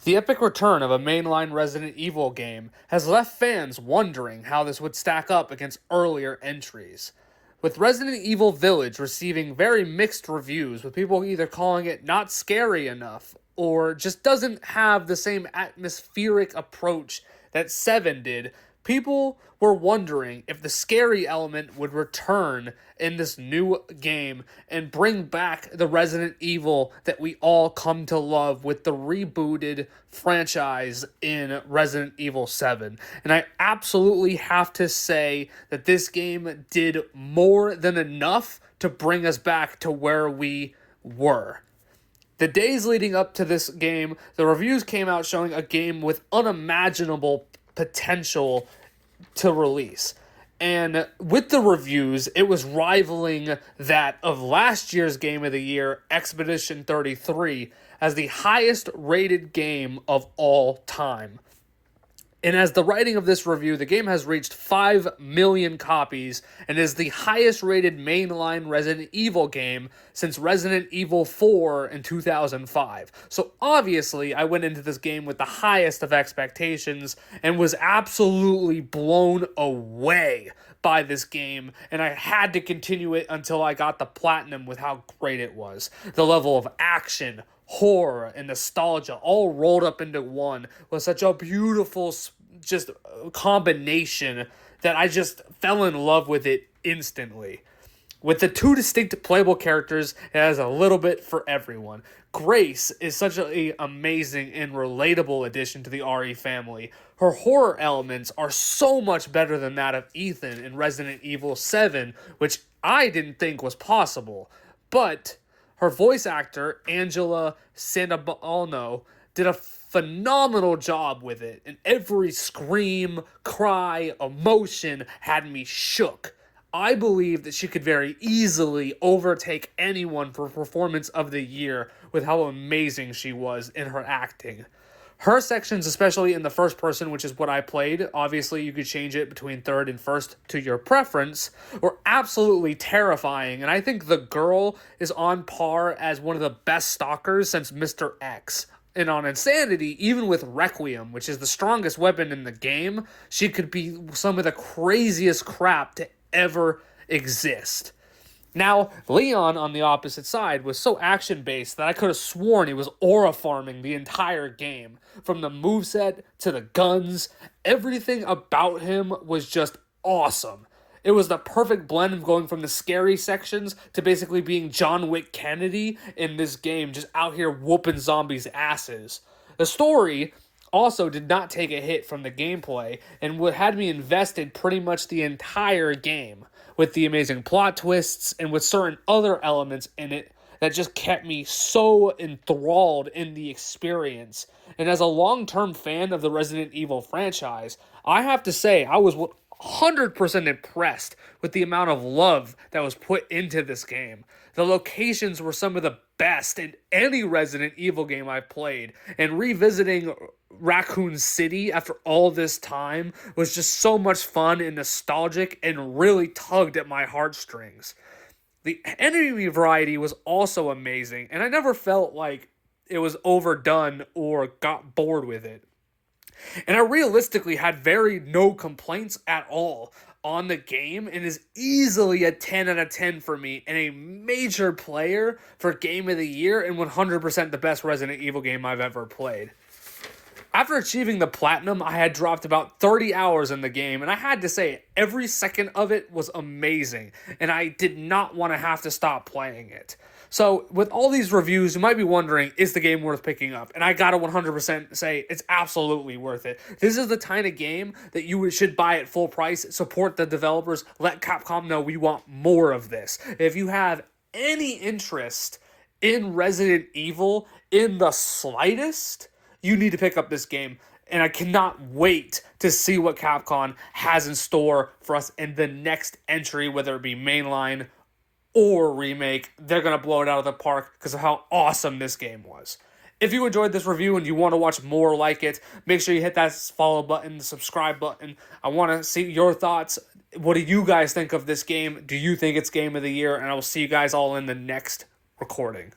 The epic return of a mainline Resident Evil game has left fans wondering how this would stack up against earlier entries. With Resident Evil Village receiving very mixed reviews, with people either calling it not scary enough or just doesn't have the same atmospheric approach that 7 did, people were wondering if the scary element would return in this new game and bring back the Resident Evil that we all come to love with the rebooted franchise in Resident Evil 7. And I absolutely have to say that this game did more than enough to bring us back to where we were. The days leading up to this game, the reviews came out showing a game with unimaginable potential to release. And with the reviews, it was rivaling that of last year's Game of the Year, Expedition 33, as the highest rated game of all time. And as the writing of this review, the game has reached 5 million copies and is the highest rated mainline Resident Evil game since Resident Evil 4 in 2005. So obviously, I went into this game with the highest of expectations and was absolutely blown away by this game, and I had to continue it until I got the platinum with how great it was. The level of action, horror, and nostalgia all rolled up into one was such a beautiful just combination that I just fell in love with it instantly. With the 2 distinct playable characters, it has a little bit for everyone. Grace is such an amazing and relatable addition to the RE family. Her horror elements are so much better than that of Ethan in Resident Evil 7, which I didn't think was possible. But her voice actor, Angela Santabano, did a phenomenal job with it, and every scream, cry, emotion had me shook. I believe that she could very easily overtake anyone for Performance of the Year with how amazing she was in her acting. Her sections, especially in the first person, which is what I played, obviously you could change it between third and first to your preference, were absolutely terrifying, and I think the girl is on par as one of the best stalkers since Mr. X. And on Insanity, even with Requiem, which is the strongest weapon in the game, she could be some of the craziest crap to ever exist. Now, Leon, on the opposite side, was so action-based that I could have sworn he was aura farming the entire game. From the moveset to the guns, everything about him was just awesome. It was the perfect blend of going from the scary sections to basically being John Wick Kennedy in this game, just out here whooping zombies' asses. The story also did not take a hit from the gameplay and had me invested pretty much the entire game, with the amazing plot twists and with certain other elements in it that just kept me so enthralled in the experience. And as a long-term fan of the Resident Evil franchise, I have to say I was 100% impressed with the amount of love that was put into this game. The locations were some of the best in any Resident Evil game I've played, and revisiting Raccoon City after all this time was just so much fun and nostalgic and really tugged at my heartstrings. The enemy variety was also amazing, and I never felt like it was overdone or got bored with it. And I realistically had no complaints at all on the game, and is easily a 10 out of 10 for me, and a major player for Game of the Year, and 100% the best Resident Evil game I've ever played. After achieving the platinum, I had dropped about 30 hours in the game, and I had to say, every second of it was amazing, and I did not want to have to stop playing it. So, with all these reviews, you might be wondering, is the game worth picking up? And I gotta 100% say, it's absolutely worth it. This is the kind of game that you should buy at full price, support the developers, let Capcom know we want more of this. If you have any interest in Resident Evil in the slightest, you need to pick up this game. And I cannot wait to see what Capcom has in store for us in the next entry, whether it be mainline or remake. They're going to blow it out of the park because of how awesome this game was. If you enjoyed this review and you want to watch more like it, make sure you hit that follow button, the subscribe button. I want to see your thoughts. What do you guys think of this game? Do you think it's Game of the Year? And I will see you guys all in the next recording.